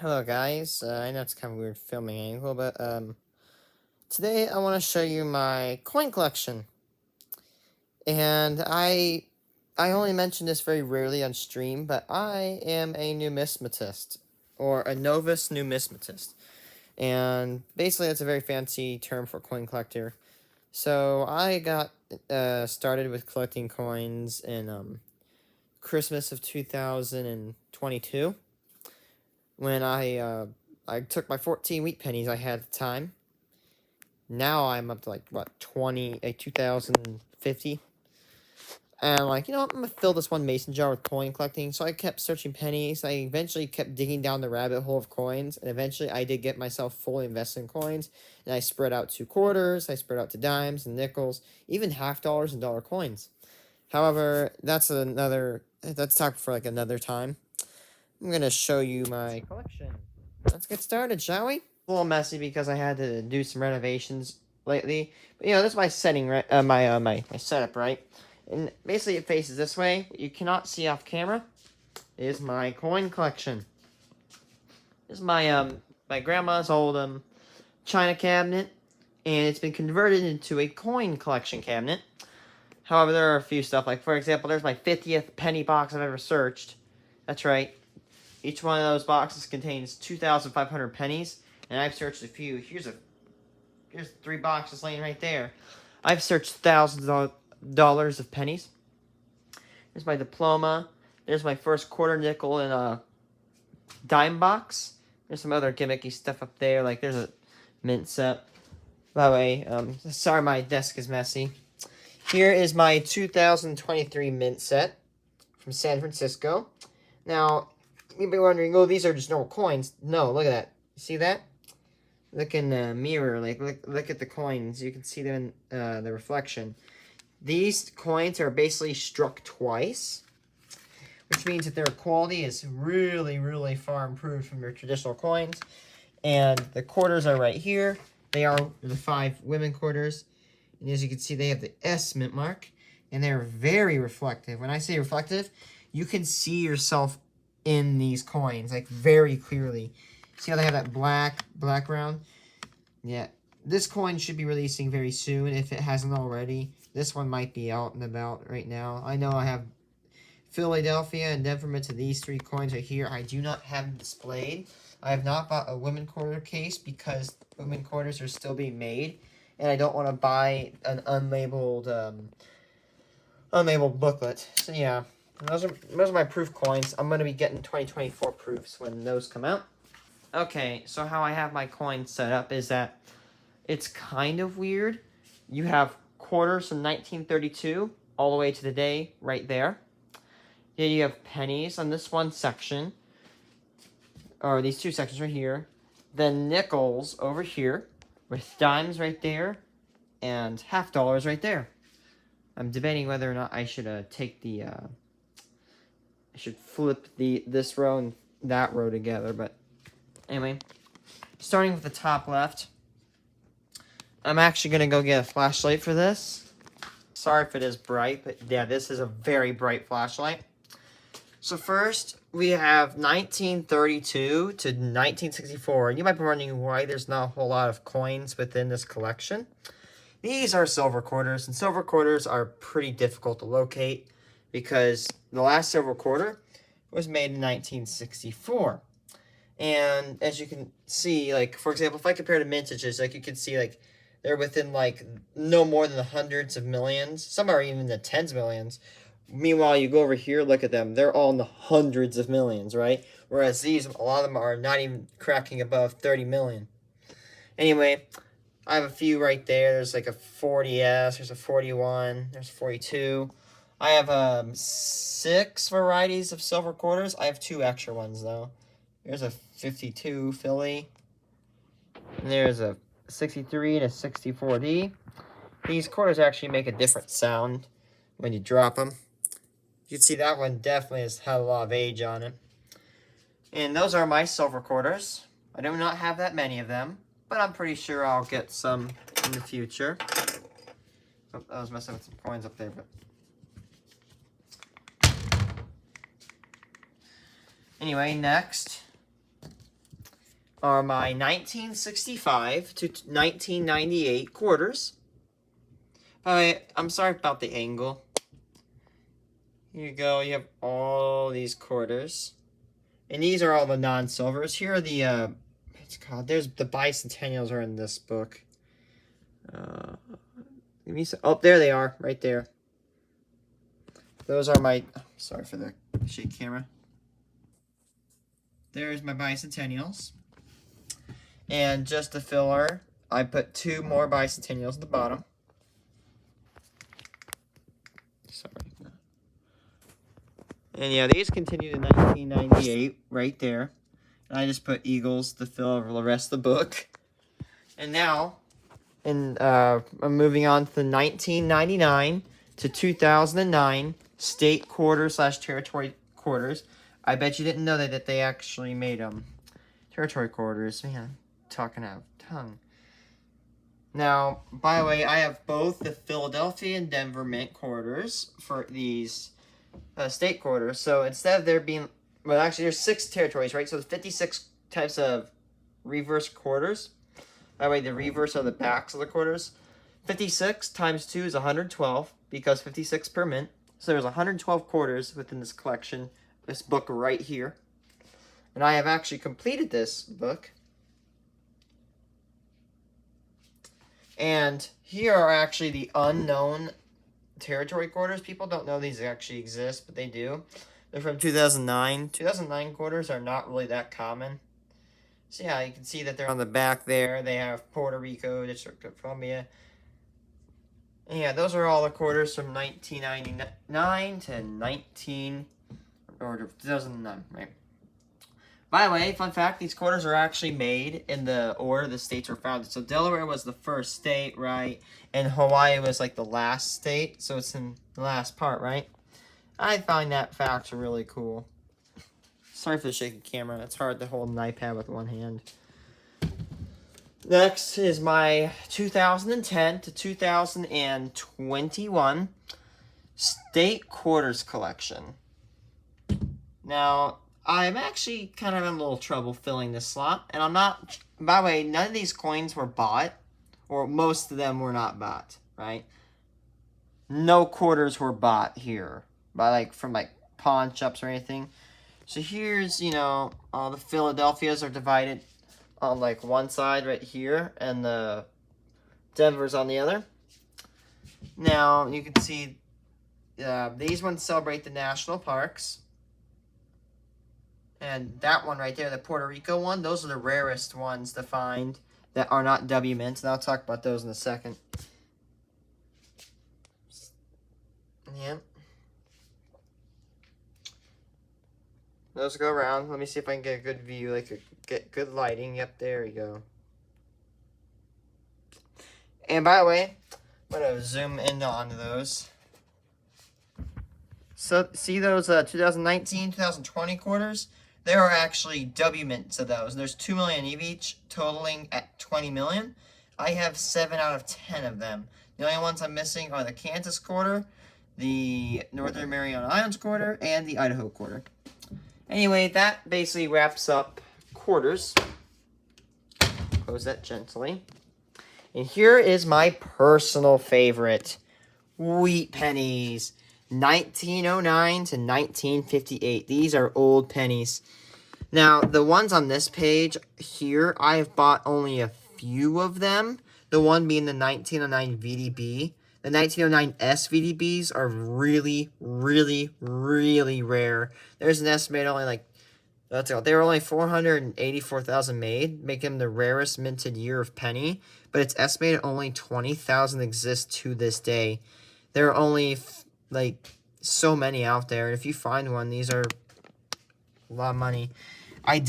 Hello guys, I know it's kind of a weird filming angle, but today I want to show you my coin collection. And I only mention this very rarely on stream, but I am a numismatist, or a novice numismatist. And basically that's a very fancy term for coin collector. So I got started with collecting coins in Christmas of 2022. When I took my 14 wheat pennies I had at the time. Now I'm up to like what 2050. And I'm like, I'm gonna fill this one mason jar with coin collecting. So I kept searching pennies. I eventually kept digging down the rabbit hole of coins, and eventually I did get myself fully invested in coins. And I spread out to quarters, I spread out to dimes and nickels, even $half and dollar coins. However, that's talk for like another time. I'm gonna show you my collection. Let's get started, shall we? A little messy because I had to do some renovations lately. But this is my setting, right? My setup, right? And basically, it faces this way. What you cannot see off camera is my coin collection. This is my grandma's old china cabinet, and it's been converted into a coin collection cabinet. However, there are a few stuff, like for example, there's my 50th penny box I've ever searched. That's right. Each one of those boxes contains 2,500 pennies, and I've searched a few. Here's 3 boxes laying right there. I've searched thousands of dollars of pennies. There's my diploma. There's my first quarter nickel in a dime box. There's some other gimmicky stuff up there, like there's a mint set. By the way, sorry my desk is messy. Here is my 2023 mint set from San Francisco. Now, you'd be wondering, oh, these are just normal coins. No, look at that. You see that? Look in the mirror, like look at the coins. You can see them in the reflection. These coins are basically struck twice, which means that their quality is really, really far improved from your traditional coins. And the quarters are right here. They are the 5 women quarters. And as you can see, they have the S mint mark. And they're very reflective. When I say reflective, you can see yourself in these coins, like very clearly. See how they have that black background? Yeah. This coin should be releasing very soon if it hasn't already. This one might be out and about right now. I know I have Philadelphia and Denver Mint to these 3 coins right here. I do not have them displayed. I have not bought a women quarter case because women quarters are still being made. And I don't want to buy an unlabeled booklet. So yeah, those are my proof coins. I'm going to be getting 2024 proofs when those come out. Okay, so how I have my coins set up is that it's kind of weird. You have quarters from 1932 all the way to the day right there. Then you have pennies on this one section, or these 2 sections right here. Then nickels over here, with dimes right there, and half dollars right there. I'm debating whether or not I should take the I should flip this row and that row together, but anyway, starting with the top left, I'm actually gonna go get a flashlight for this. Sorry if it is bright, but yeah, this is a very bright flashlight. So first, we have 1932 to 1964. You might be wondering why there's not a whole lot of coins within this collection. These are silver quarters, and silver quarters are pretty difficult to locate because the last silver quarter was made in 1964. And as you can see, like, for example, if I compare to mintages, like, you can see, like, they're within, like, no more than the hundreds of millions. Some are even in the tens of millions. Meanwhile, you go over here, look at them. They're all in the hundreds of millions, right? Whereas these, a lot of them are not even cracking above 30 million. Anyway, I have a few right there. There's like a 40S, there's a 41, there's 42. I have 6 varieties of silver quarters. I have 2 extra ones, though. There's a 52 Philly. And there's a 63 and a 64D. These quarters actually make a different sound when you drop them. You can see that one definitely has had a lot of age on it. And those are my silver quarters. I do not have that many of them, but I'm pretty sure I'll get some in the future. Oh, I was messing with some coins up there, but anyway, next are my 1965 to 1998 quarters. By the way, I'm sorry about the angle. Here you go. You have all these quarters. And these are all the non-silvers. Here are the, it's called, there's the bicentennials are in this book. Give me some, oh, there they are, right there. Those are my, sorry for the shake camera. There's my bicentennials. And just a filler, I put 2 more bicentennials at the bottom. Sorry. And yeah, these continue to 1998 right there. And I just put Eagles to fill over the rest of the book. And now, I'm moving on to the 1999 to 2009 state quarters / territory quarters. I bet you didn't know that they actually made them. Territory quarters, man, talking out of tongue. Now, by the way, I have both the Philadelphia and Denver Mint quarters for these state quarters. So instead of there being, well, actually there's 6 territories, right? So there's 56 types of reverse quarters. By the way, the reverse are the backs of the quarters. 56 times 2 is 112 because 56 per mint. So there's 112 quarters within this collection, this book right here. And I have actually completed this book. And here are actually the unknown territory quarters. People don't know these actually exist, but they do. They're from 2009. 2009 quarters are not really that common. So yeah, you can see that they're on the back there. They have Puerto Rico, District of Columbia. And yeah, those are all the quarters from 1999 to 2009, right? By the way, fun fact, these quarters are actually made in the order the states were founded. So Delaware was the first state, right? And Hawaii was like the last state, so it's in the last part, right? I find that fact really cool. Sorry for the shaky camera. It's hard to hold an iPad with one hand. Next is my 2010 to 2021 state quarters collection. Now, I'm actually kind of having a little trouble filling this slot, and I'm not, by the way, none of these coins were bought, or most of them were not bought, right? No quarters were bought here, from pawn shops or anything. So here's, all the Philadelphias are divided on one side right here, and the Denver's on the other. Now, you can see these ones celebrate the national parks. And that one right there, the Puerto Rico one, those are the rarest ones to find that are not W mints. And I'll talk about those in a second. Yep. Those go around. Let me see if I can get a good view, get good lighting. Yep, there you go. And by the way, I'm going to zoom in onto those. So, see those 2019, 2020 quarters? There are actually W mints of those. There's 2 million of each, totaling at 20 million. I have 7 out of 10 of them. The only ones I'm missing are the Kansas quarter, the Northern Mariana Islands quarter, and the Idaho quarter. Anyway, that basically wraps up quarters. Close that gently. And here is my personal favorite, wheat pennies. 1909 to 1958. These are old pennies. Now, the ones on this page here, I have bought only a few of them. The one being the 1909 VDB. The 1909 SVDBs are really, really, really rare. There's an estimated only they were only 484,000 made, making them the rarest minted year of penny. But it's estimated only 20,000 exist to this day. There are only so many out there. If you find one, these are a lot of money. I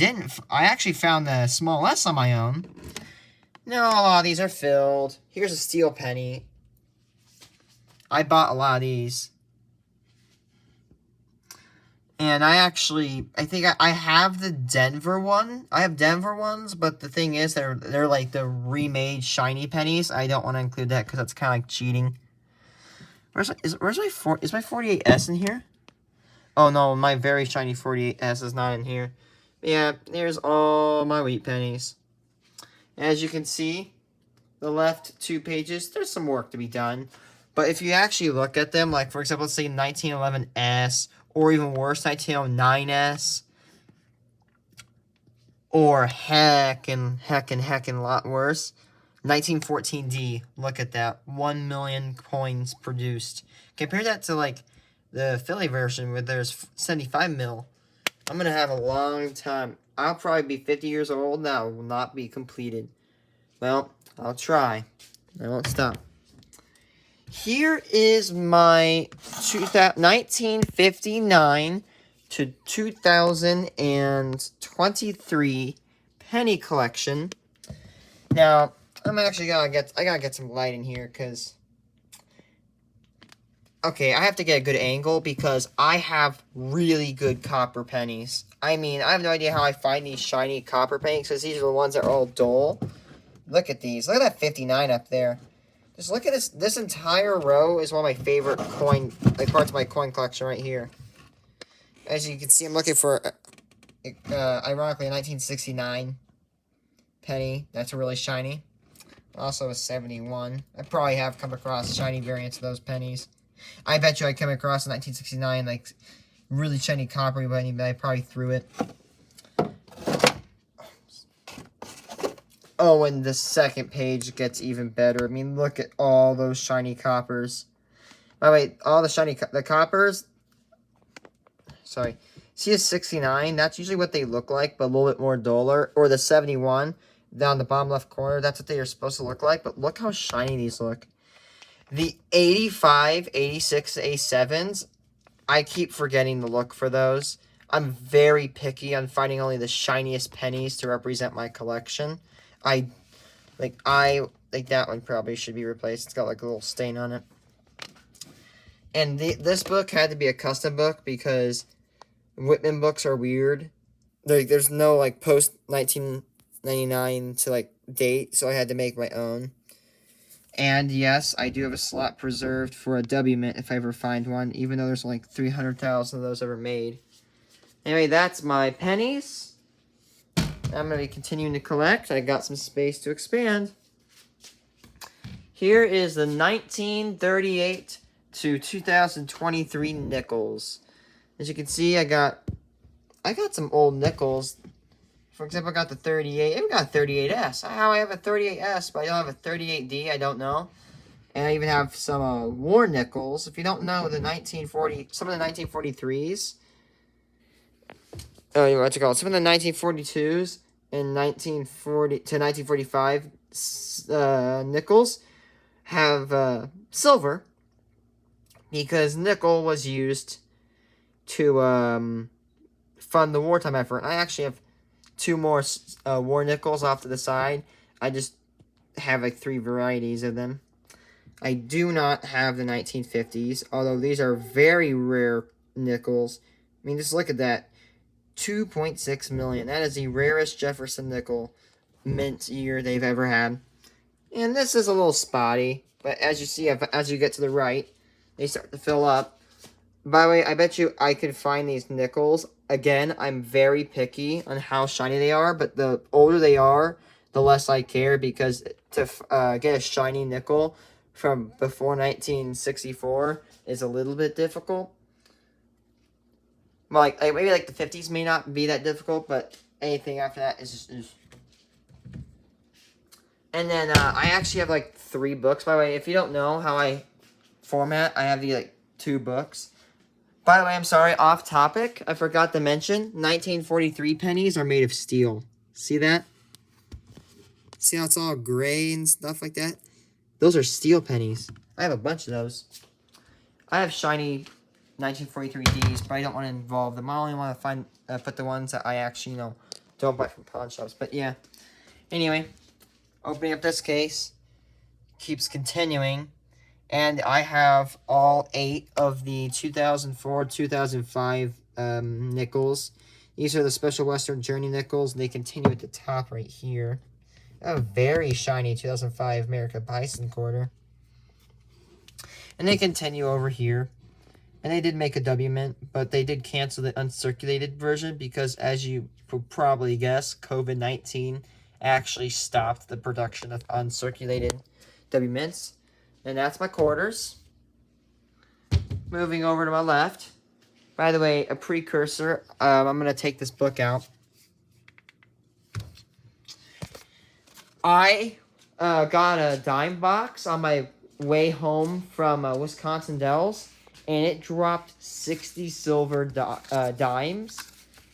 actually found the small S on my own. No, a lot of these are filled. Here's a steel penny. I bought a lot of these. And I think I have the Denver one. I have Denver ones, but the thing is, they're like the remade shiny pennies. I don't want to include that because that's kind of like cheating. Is my 48S in here? Oh no, my very shiny 48S is not in here. Yeah, here's all my wheat pennies. As you can see, the left 2 pages, there's some work to be done. But if you actually look at them, like for example, let's say 1911S, or even worse, 1909S, or heck and a lot worse, 1914D, look at that, 1 million coins produced. Compare that to like the Philly version where there's 75 mil. I'm going to have a long time. I'll probably be 50 years old now, will not be completed. Well, I'll try. I won't stop. Here is my 1959 to 2023 penny collection. Now, I'm actually I gotta get some light in here, because okay, I have to get a good angle because I have really good copper pennies. I mean, I have no idea how I find these shiny copper pennies, because these are the ones that are all dull. Look at these. Look at that 59 up there. Just look at this. This entire row is one of my favorite parts of my coin collection right here. As you can see, I'm looking for, ironically, a 1969 penny. That's really shiny. Also a 71. I probably have come across shiny variants of those pennies. I bet you I come across a 1969, like, really shiny copper penny, but I probably threw it. Oh, and the second page gets even better. I mean, look at all those shiny coppers. By the way, all the coppers, sorry. See a 69? That's usually what they look like, but a little bit more duller. Or the 71, down the bottom left corner, that's what they are supposed to look like, but look how shiny these look. The 85, 86 A7s, I keep forgetting to look for those. I'm very picky on finding only the shiniest pennies to represent my collection. I think that one probably should be replaced. It's got like a little stain on it. And this book had to be a custom book because Whitman books are weird. There's no like post 1999 to like date, so I had to make my own. And yes, I do have a slot preserved for a W mint if I ever find one, even though there's like 300,000 of those ever made. Anyway, that's my pennies. I'm going to be continuing to collect. I got some space to expand. Here is the 1938 to 2023 nickels. As you can see, I got some old nickels. For example, I got the 38. I even got a 38S. How I have a 38S, but I don't have a 38D, I don't know. And I even have some war nickels. If you don't know, some of the 1943s. Oh, what you call it? Some of the 1942s and 1940 to 1945 nickels have silver, because nickel was used to fund the wartime effort. I actually have 2 more war nickels off to the side. I just have like 3 varieties of them. I do not have the 1950s, although these are very rare nickels. I mean, just look at that. 2.6 million. That is the rarest Jefferson nickel mint year they've ever had. And this is a little spotty, but as you see, as you get to the right, they start to fill up. By the way, I bet you I could find these nickels. Again, I'm very picky on how shiny they are, but the older they are, the less I care, because to get a shiny nickel from before 1964 is a little bit difficult. Well, like maybe like the 50s may not be that difficult, but anything after that is just... And then I actually have like 3 books. By the way, if you don't know how I format, I have the like 2 books. By the way, I'm sorry, off topic. I forgot to mention 1943 pennies are made of steel. See that? See how it's all gray and stuff like that? Those are steel pennies. I have a bunch of those. I have shiny 1943Ds, but I don't want to involve them. I only want to put the ones that I actually, don't buy from pawn shops. But yeah. Anyway, opening up this case keeps continuing, and I have all 8 of the 2004-2005 nickels. These are the Special Western Journey nickels, and they continue at the top right here. A very shiny 2005 America Bison quarter. And they continue over here. And they did make a W mint, but they did cancel the uncirculated version because, as you could probably guess, COVID-19 actually stopped the production of uncirculated W mints. And that's my quarters. Moving over to my left. By the way, a precursor. I'm going to take this book out. I got a dime box on my way home from Wisconsin Dells, and it dropped 60 silver dimes,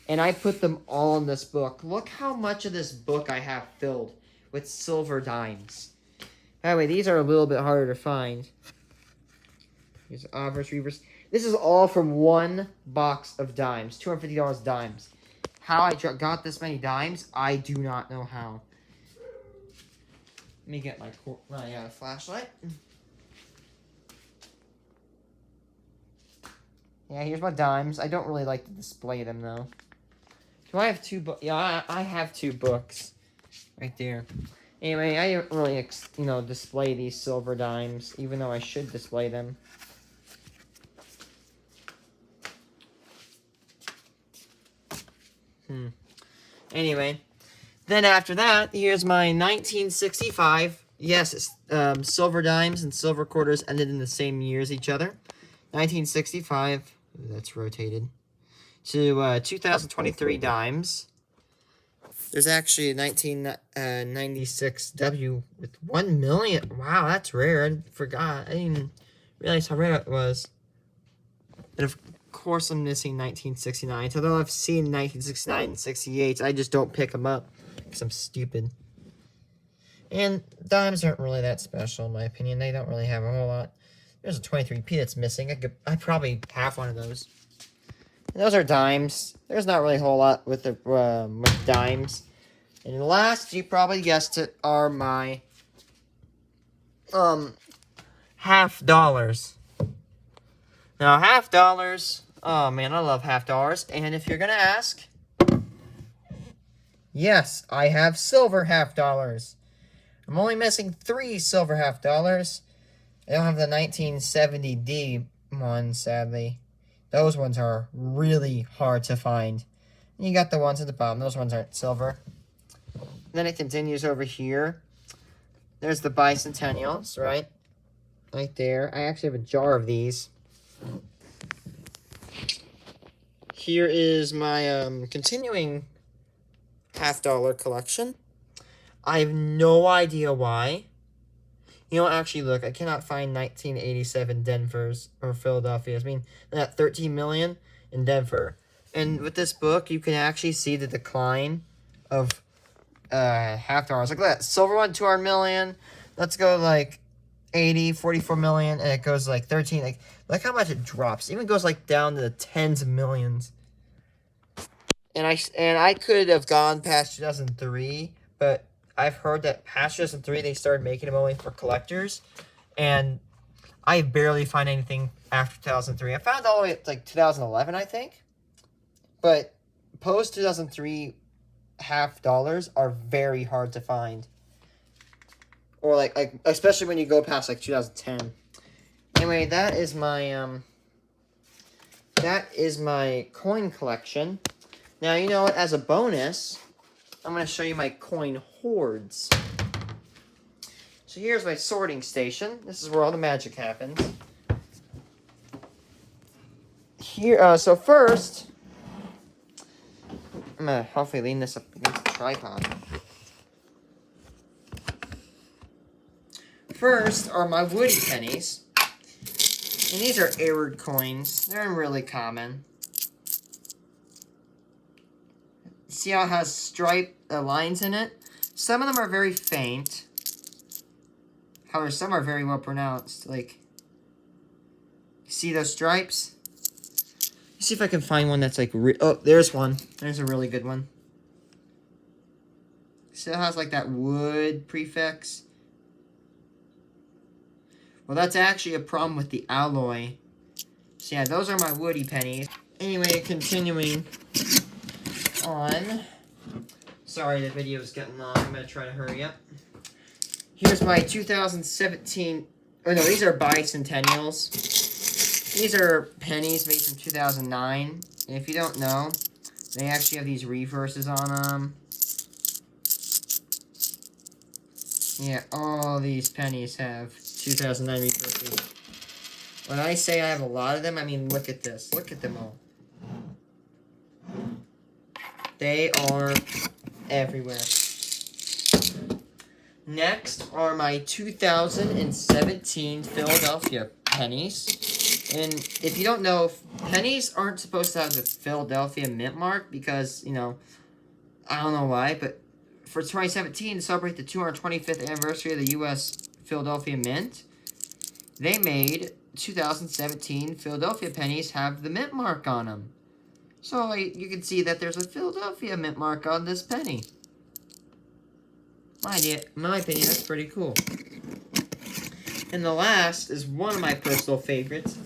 and I put them all in this book. Look how much of this book I have filled with silver dimes. By the way, these are a little bit harder to find. These offers, reverse. This is all from one box of dimes, $250 dimes. How I got this many dimes, I do not know how. Let me get my flashlight. Yeah, here's my dimes. I don't really like to display them, though. Do I have two books? Yeah, I have two books. Right there. Anyway, I don't really, display these silver dimes, even though I should display them. Anyway. Then after that, here's my 1965. Yes, it's, silver dimes and silver quarters ended in the same year as each other. 1965, that's rotated, to 2023 dimes. There's actually a 1996 W with 1 million. Wow, that's rare. I forgot. I didn't realize how rare it was. And of course, I'm missing 1969. Although I've seen 1969 and 68, I just don't pick them up. Because I'm stupid. And dimes aren't really that special, in my opinion. They don't really have a whole lot. There's a 23p that's missing. I probably have one of those. And those are dimes. There's not really a whole lot with the with dimes. And last, you probably guessed it, are my half dollars. Now, half dollars. Oh man, I love half dollars. And if you're gonna ask, yes, I have silver half dollars. I'm only missing 3 silver half dollars. I don't have the 1970D one, sadly. Those ones are really hard to find. And you got the ones at the bottom. Those ones aren't silver. Then it continues over here. There's the bicentennials, right? Right there. I actually have a jar of these. Here is my continuing half-dollar collection. I have no idea why. You know, actually, look, I cannot find 1987 Denver's or Philadelphia's. I mean, that 13 million in Denver. And with this book, you can actually see the decline of half dollars. Look at that. Silver one, 200 million. Let's go like 80, 44 million, and it goes like 13. Like, look how much it drops. It even goes like down to the tens of millions. And I could have gone past 2003, but I've heard that past 2003 they started making them only for collectors, and I barely find anything after 2003. I found all the way up to like 2011, I think, but post 2003 half dollars are very hard to find, or like especially when you go past like 2010. Anyway, that is my coin collection. Now, you know what, as a bonus, I'm going to show you my coin hoards. So here's my sorting station. This is where all the magic happens. Here, so first, I'm going to hopefully lean this up against the tripod. First are my woody pennies. And these are Airward coins. They're really common. See how it has striped lines in it? Some of them are very faint. However, some are very well pronounced. Like, see those stripes? Let's see if I can find one that's like... oh, there's one. There's a really good one. See how it has like that wood prefix? Well, that's actually a problem with the alloy. So yeah, those are my woody pennies. Anyway, continuing on. Sorry, the video is getting long. I'm going to try to hurry up. Here's my 2017... oh, no, these are bicentennials. These are pennies made from 2009. And if you don't know, They actually have these reverses on them. Yeah, all these pennies have 2009 reverses. When I say I have a lot of them, I mean look at this. Look at them all. They are everywhere. Next are my 2017 Philadelphia pennies. And if you don't know, pennies aren't supposed to have the Philadelphia mint mark because, you know, I don't know why, but for 2017, to celebrate the 225th anniversary of the U.S. Philadelphia Mint, they made 2017 Philadelphia pennies have the mint mark on them. So you can see that there's a Philadelphia mint mark on this penny. My opinion, that's pretty cool. And the last is one of my personal favorites.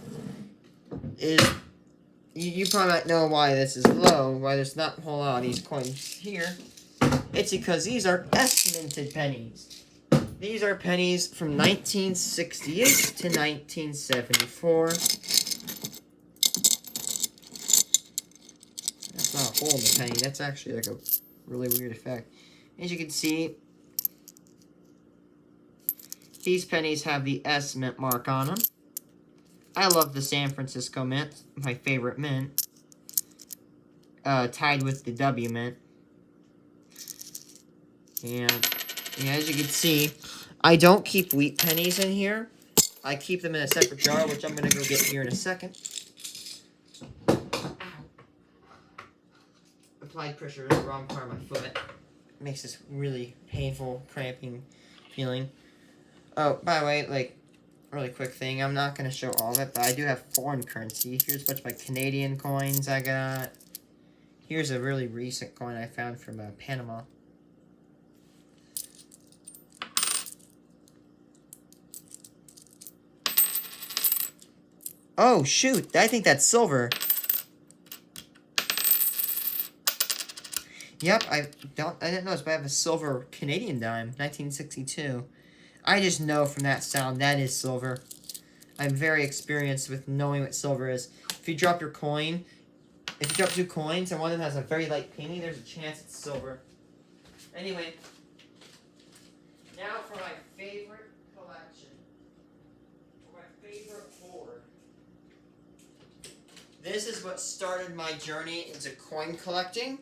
You probably might know why this is low, why there's not a whole lot of these coins here. It's because these are S-minted pennies. These are pennies from 1968 to 1974. That's not a hole in the penny. That's actually like a really weird effect. As you can see, these pennies have the S mint mark on them. I love the San Francisco Mint, my favorite mint. Tied with the W Mint. And as you can see, I don't keep wheat pennies in here. I keep them in a separate jar, which I'm going to go get here in a second. Applied pressure is the wrong part of my foot. It makes this really painful, cramping feeling. Oh, by the way, like, really quick thing. I'm not going to show all of it, but I do have foreign currency. Here's a bunch of my Canadian coins I got. Here's a really recent coin I found from Panama. Oh, shoot. I think that's silver. Yep, I didn't notice, but I have a silver Canadian dime, 1962. I just know from that sound that is silver. I'm very experienced with knowing what silver is. If you drop your coin, if you drop 2 coins and one of them has a very light penny, there's a chance it's silver. Anyway, now for my favorite collection. For my favorite hoard. This is what started my journey into coin collecting.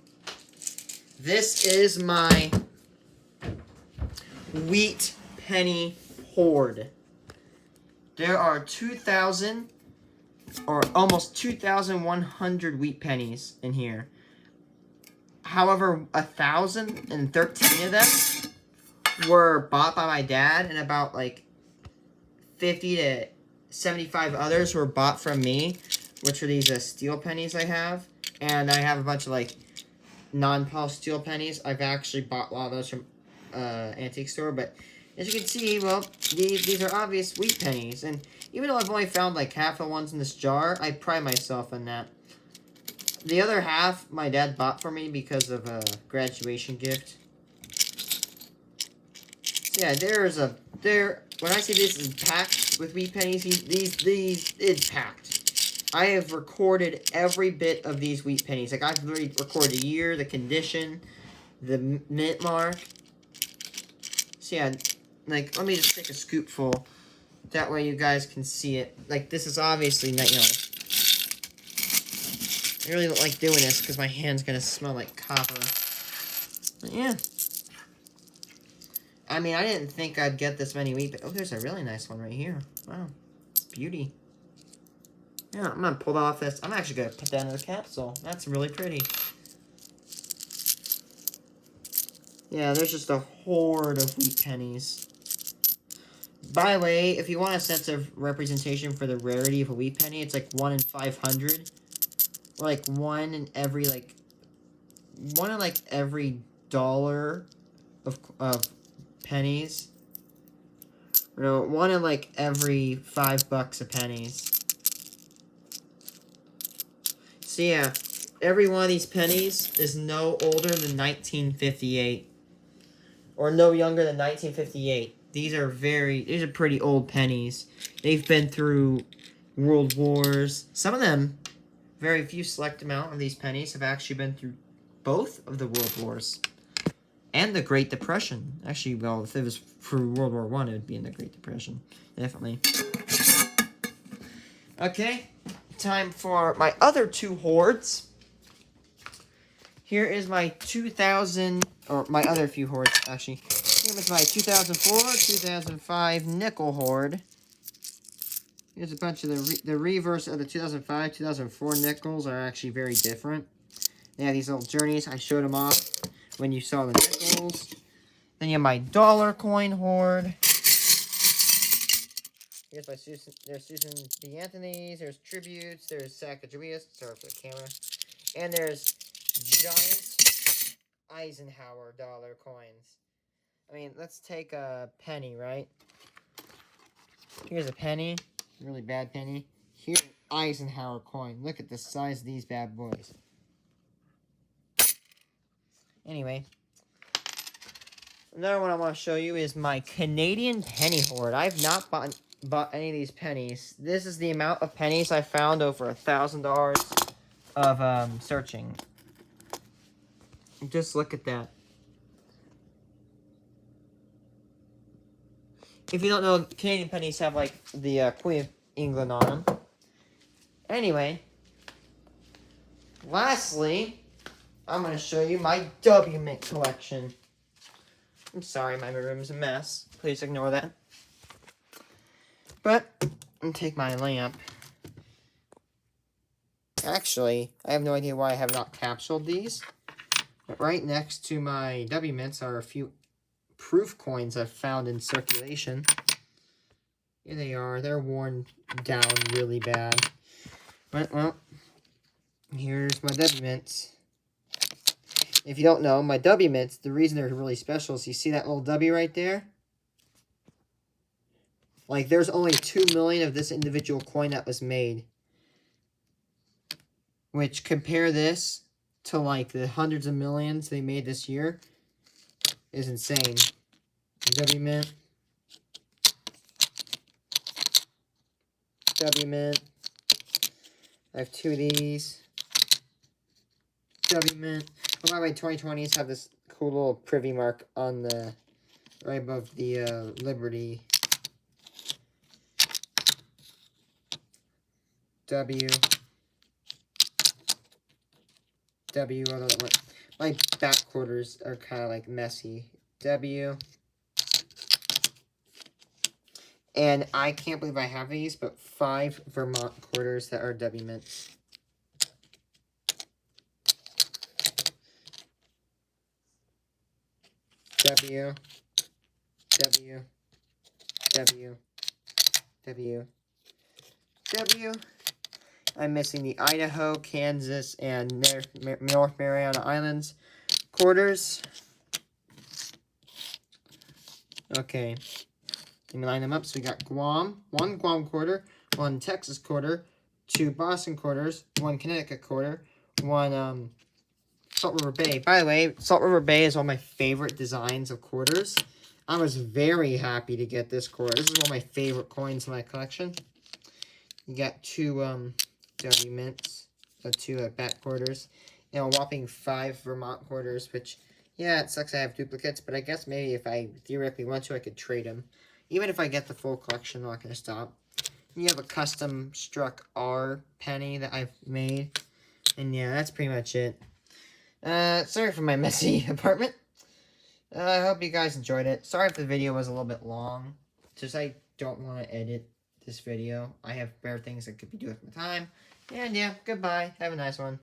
This is my wheat penny hoard. There are 2,000 or almost 2,100 wheat pennies in here. However, 1,013 of them were bought by my dad, and about like 50 to 75 others were bought from me, which are these steel pennies I have. And I have a bunch of like non-polished steel pennies. I've actually bought a lot of those from antique store, but as you can see, well, these are obvious wheat pennies, and even though I've only found like half the ones in this jar, I pride myself in that. The other half my dad bought for me because of a graduation gift. So yeah, when I say this is packed with wheat pennies, these it's packed. I have recorded every bit of these wheat pennies. Like, I've already recorded the year, the condition, the mint mark. So yeah, like, let me just take a scoopful. That way you guys can see it. Like, this is obviously not, you know, I really don't like doing this because my hand's going to smell like copper. But yeah. I mean, I didn't think I'd get this many wheat. Oh, there's a really nice one right here. Wow. Beauty. Yeah, I'm going to pull off this. I'm actually going to put that in the capsule. That's really pretty. Yeah, there's just a horde of wheat pennies. By the way, if you want a sense of representation for the rarity of a wheat penny, it's like 1 in 500. Or like 1 in every, like, 1 in, like, every dollar of pennies. Or 1 in, like, every $5 of pennies. So, yeah, every one of these pennies is no older than 1958. Or no younger than 1958. These are pretty old pennies. They've been through world wars. Some of them very few select amount of these pennies have actually been through both of the World Wars and the Great Depression. Actually, well, if it was for World War I, it would be in the Great Depression. Definitely. Okay, time for my other two hoards. Here is my 2000, or my other few hoards, actually. Here is my 2004, 2005 nickel hoard. Here's a bunch of the reverse of the 2005, 2004 nickels are actually very different. They have these little journeys. I showed them off when you saw the nickels. Then you have my dollar coin hoard. Here's my there's Susan B. Anthony's, there's tributes, there's Sacagaweas, sorry for the camera, and there's giant Eisenhower dollar coins. I mean, let's take a penny, right? Here's a penny, really bad penny. Here's an Eisenhower coin. Look at the size of these bad boys. Anyway, another one I want to show you is my Canadian penny hoard. I've not bought any of these pennies. This is the amount of pennies I found over $1,000 of searching. Just look at that. If you don't know, Canadian pennies have like the Queen of England on them. Anyway, lastly, I'm going to show you my W Mint collection. I'm sorry, my room's a mess. Please ignore that. But, I'm going to take my lamp. Actually, I have no idea why I have not capsuled these. But right next to my W Mints are a few proof coins I've found in circulation. Here they are. They're worn down really bad. But, well, here's my W Mints. If you don't know, my W Mints, the reason they're really special is you see that little W right there? Like, there's only 2 million of this individual coin that was made. Which, compare this to, like, the hundreds of millions they made this year, is insane. W Mint. W Mint. I have 2 of these. W Mint. Oh, by the way, 2020s have this cool little privy mark on the, right above the Liberty. W. Although my back quarters are kind of like messy. W. And I can't believe I have these, but 5 Vermont quarters that are W Mints. W. I'm missing the Idaho, Kansas, and North Mariana Islands quarters. Okay. Let me line them up. So we got Guam, 1 Guam quarter, 1 Texas quarter, 2 Boston quarters, 1 Connecticut quarter, 1 Salt River Bay. By the way, Salt River Bay is one of my favorite designs of quarters. I was very happy to get this quarter. This is one of my favorite coins in my collection. You got 2 W Mints, 2 back quarters, and a whopping 5 Vermont quarters, which, yeah, it sucks I have duplicates, but I guess maybe if I theoretically want to, I could trade them. Even if I get the full collection, I'm not going to stop. You have a custom struck R penny that I've made, and yeah, that's pretty much it. Sorry for my messy apartment. I hope you guys enjoyed it. Sorry if the video was a little bit long. Just I don't want to edit this video. I have better things I could be doing with my time. And yeah, goodbye. Have a nice one.